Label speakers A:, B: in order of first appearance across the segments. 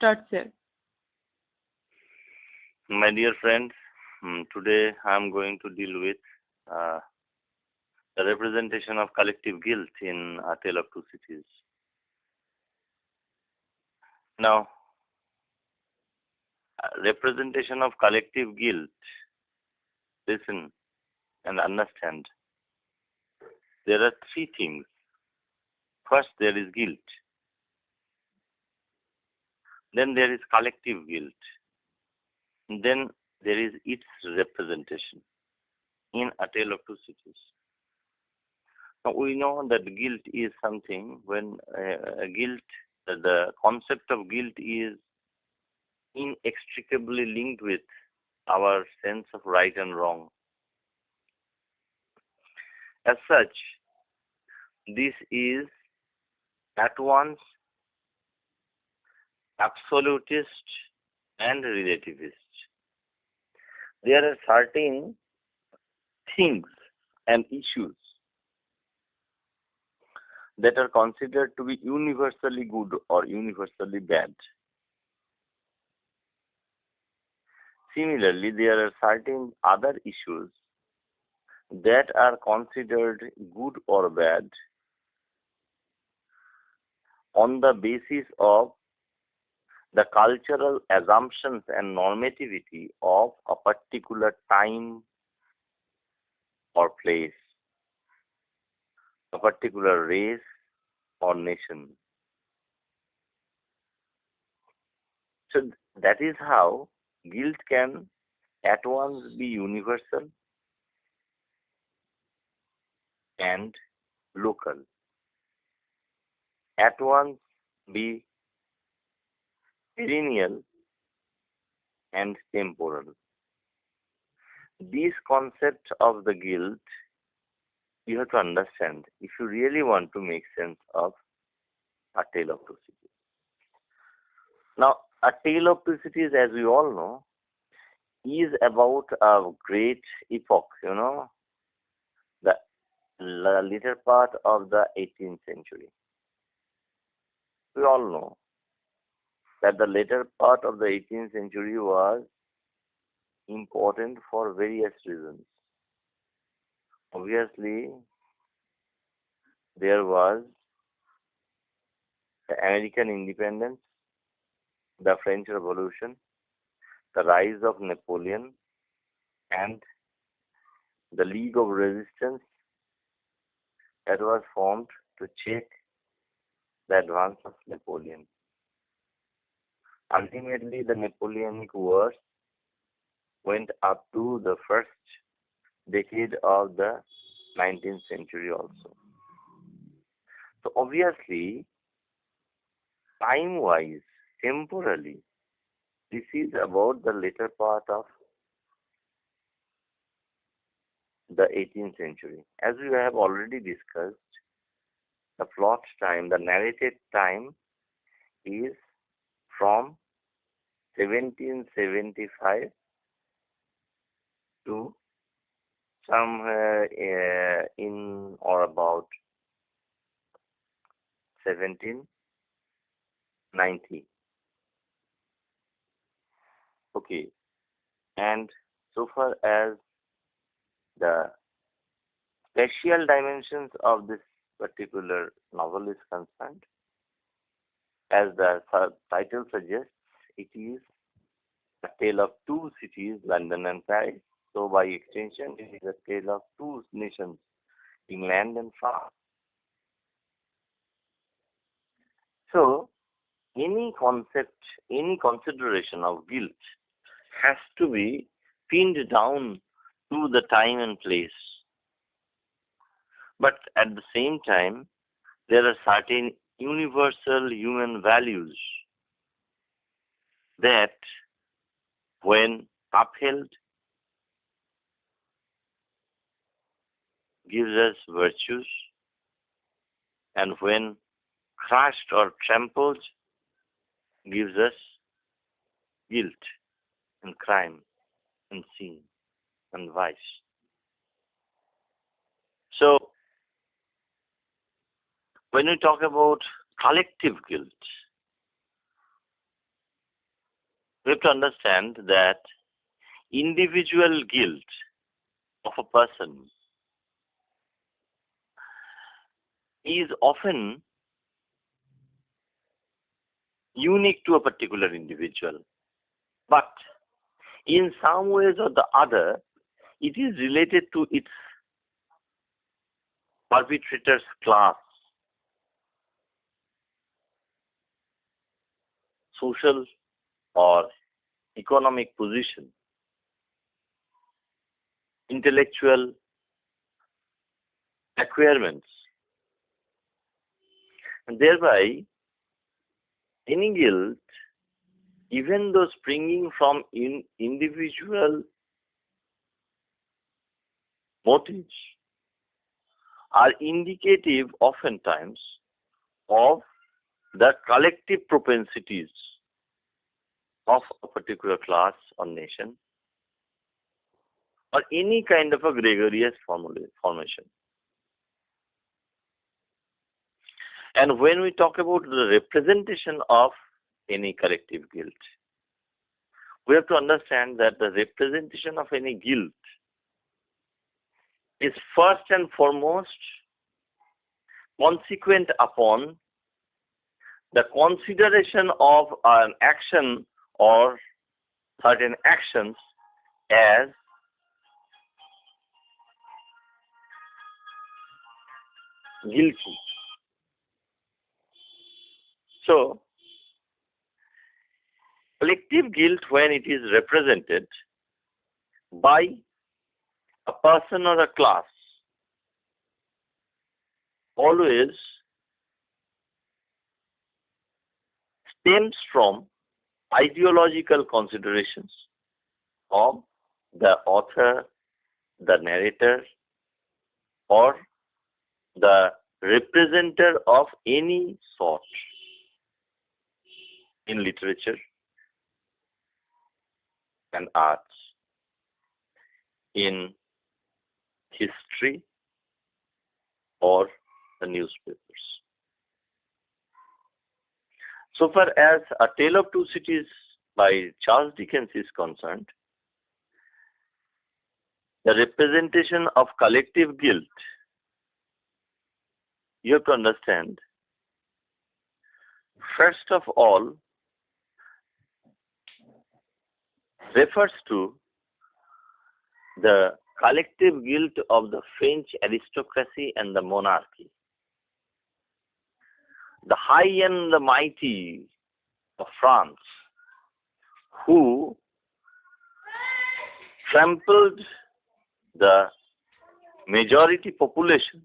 A: start, sir.
B: My dear friends, today I am going to deal with uh, the representation of collective guilt in A Tale of Two Cities. Now, representation of collective guilt, listen and understand. There are three things. First, there is guilt. Then there is collective guilt. Then there is its representation in A Tale of Two Cities. Now, we know that guilt is something when the concept of guilt is inextricably linked with our sense of right and wrong. As such, this is at once absolutist and relativist. There are certain things and issues that are considered to be universally good or universally bad. Similarly, there are certain other issues that are considered good or bad on the basis of the cultural assumptions and normativity of a particular time or place, a particular race or nation. So that is how guilt can at once be universal and local, at once be perennial and temporal. This concept of the guilt you have to understand if you really want to make sense of A Tale of Two Cities. Now, A Tale of Two Cities, as we all know, is about a great epoch, the later part of the 18th century. We all know that the later part of the 18th century was important for various reasons. Obviously, there was the American independence, the French Revolution, the rise of Napoleon, and the League of Resistance that was formed to check the advance of Napoleon. Ultimately, the Napoleonic Wars went up to the first decade of the 19th century also. So obviously, time-wise, temporally, this is about the later part of the 18th century. As we have already discussed, the plot time, the narrated time is from 1775 to somewhere in or about 1790. Okay, and so far as the spatial dimensions of this particular novel is concerned, as the title suggests, it is a tale of two cities, London and Paris. So by extension, it is a tale of two nations, England and France. So any concept, any consideration of guilt has to be pinned down to the time and place. But at the same time, there are certain universal human values that, when upheld, gives us virtues, and when crushed or trampled, gives us guilt and crime and sin and vice. So, when we talk about collective guilt, we have to understand that individual guilt of a person is often unique to a particular individual. But in some ways or the other, it is related to its perpetrator's class, social or economic position, intellectual acquirements, and thereby any guilt, even though springing from individual motives, are indicative oftentimes of the collective propensities of a particular class or nation or any kind of a gregarious formation. And when we talk about the representation of any collective guilt, we have to understand that the representation of any guilt is first and foremost consequent upon the consideration of an action or certain actions as guilty. So, collective guilt, when it is represented by a person or a class, always stems from ideological considerations of the author, the narrator, or the representer of any sort in literature and arts, in history, or the newspapers. So far as A Tale of Two Cities by Charles Dickens is concerned, the representation of collective guilt, you have to understand, first of all, refers to the collective guilt of the French aristocracy and the monarchy. The high and the mighty of France, who trampled the majority population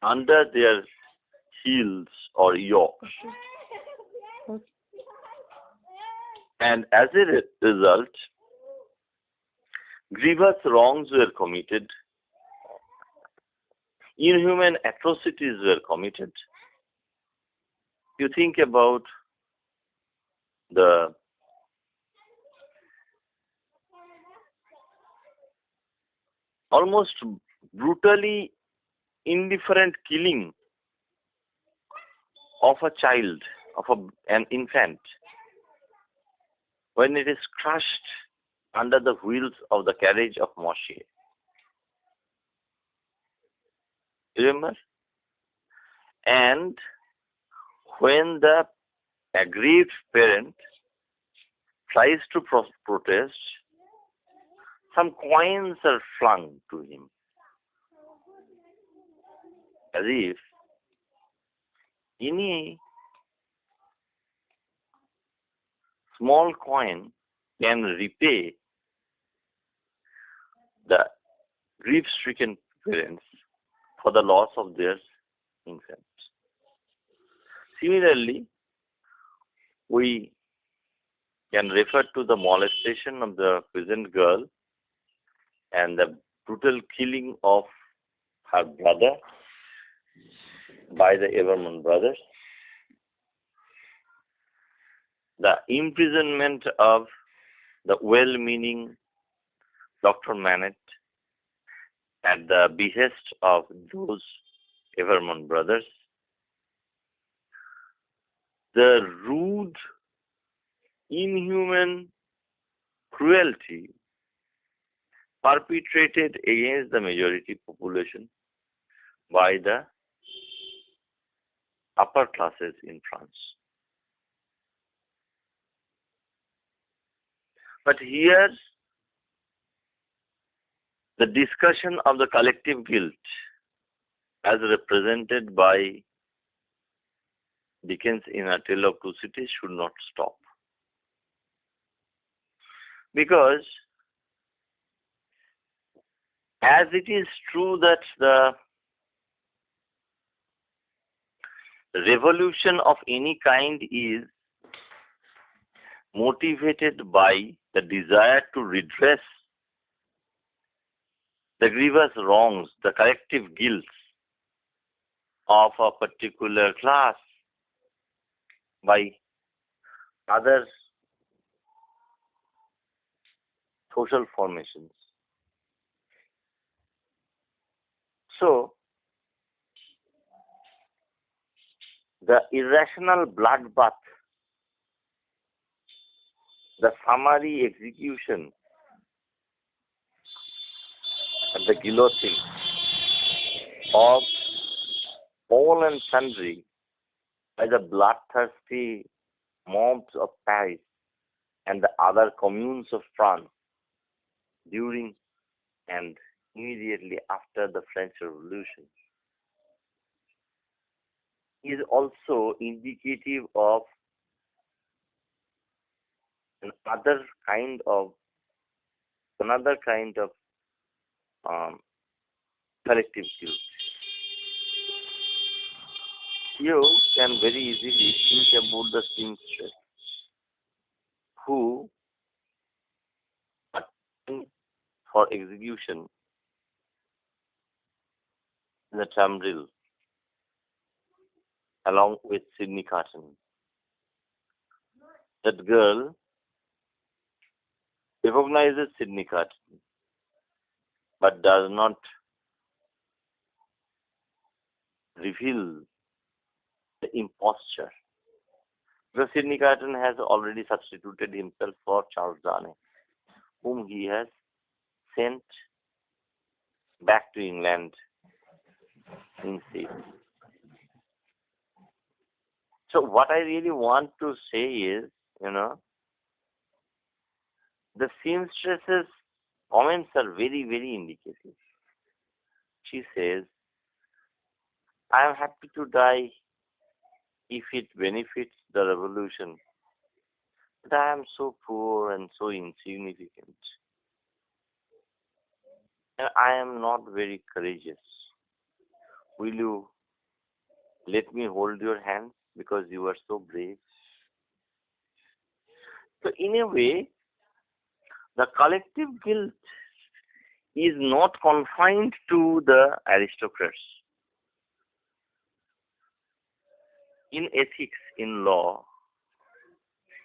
B: under their heels or yoke. And as a result, grievous wrongs were committed, inhuman atrocities were committed. You think about the almost brutally indifferent killing of a child, of an infant, when it is crushed under the wheels of the carriage of Moshe. Remember? And when the aggrieved parent tries to protest, some coins are flung to him, as if any small coin can repay the grief-stricken parents for the loss of their infant. Similarly, we can refer to the molestation of the peasant girl and the brutal killing of her brother by the Evermond brothers, the imprisonment of the well-meaning Dr. Manette at the behest of those Evermond brothers, the rude inhuman cruelty perpetrated against the majority population by the upper classes in France. But here, the discussion of the collective guilt as represented by Dickens in A Tale of Two Cities should not stop. Because as it is true that the revolution of any kind is motivated by the desire to redress the grievous wrongs, the collective guilt of a particular class by other social formations. So, the irrational bloodbath, the summary execution at the guillotine of all and sundry by the bloodthirsty mobs of Paris and the other communes of France during and immediately after the French Revolution is also indicative of another kind of collective guilt. You can very easily think about the seamstress who attend for execution in the Tamril along with Sidney Carton. That girl recognizes Sidney Carton but does not reveal the imposture. Because Sidney Carton has already substituted himself for Charles Darnay, whom he has sent back to England in safety. So what I really want to say is, the seamstress's comments are very, very indicative. She says, I am happy to die if it benefits the revolution. But I am so poor and so insignificant. And I am not very courageous. Will you let me hold your hand because you are so brave? So in a way, the collective guilt is not confined to the aristocrats. In ethics, in law,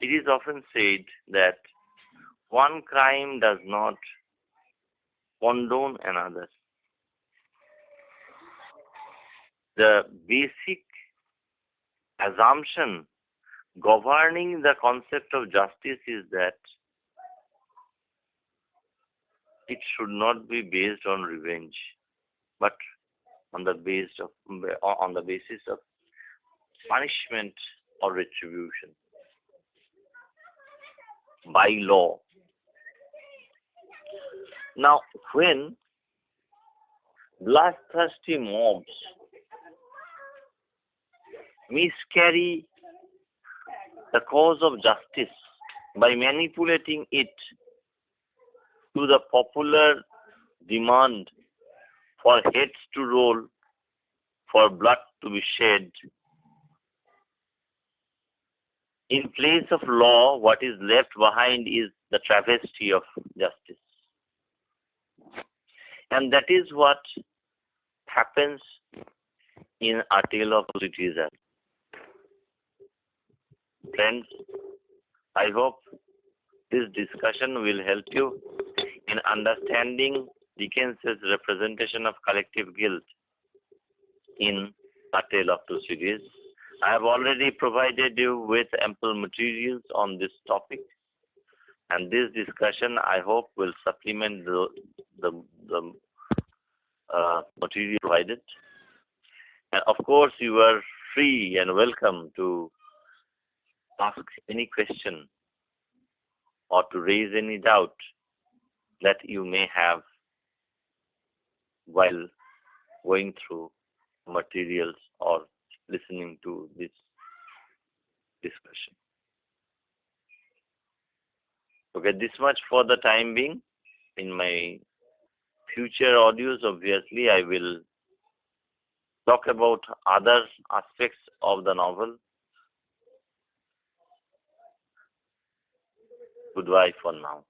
B: it is often said that one crime does not condone another. The basic assumption governing the concept of justice is that it should not be based on revenge, but on the basis of punishment or retribution by law. Now, when bloodthirsty mobs miscarry the cause of justice by manipulating it to the popular demand for heads to roll, for blood to be shed, in place of law, what is left behind is the travesty of justice. And that is what happens in A Tale of Two Cities. Friends, I hope this discussion will help you in understanding Dickens's representation of collective guilt in A Tale of Two Cities. I have already provided you with ample materials on this topic, and this discussion, I hope, will supplement the material provided. And of course, you are free and welcome to ask any question or to raise any doubt that you may have while going through materials or listening to this discussion. Okay, this much for the time being. In my future audios, obviously, I will talk about other aspects of the novel. Goodbye for now.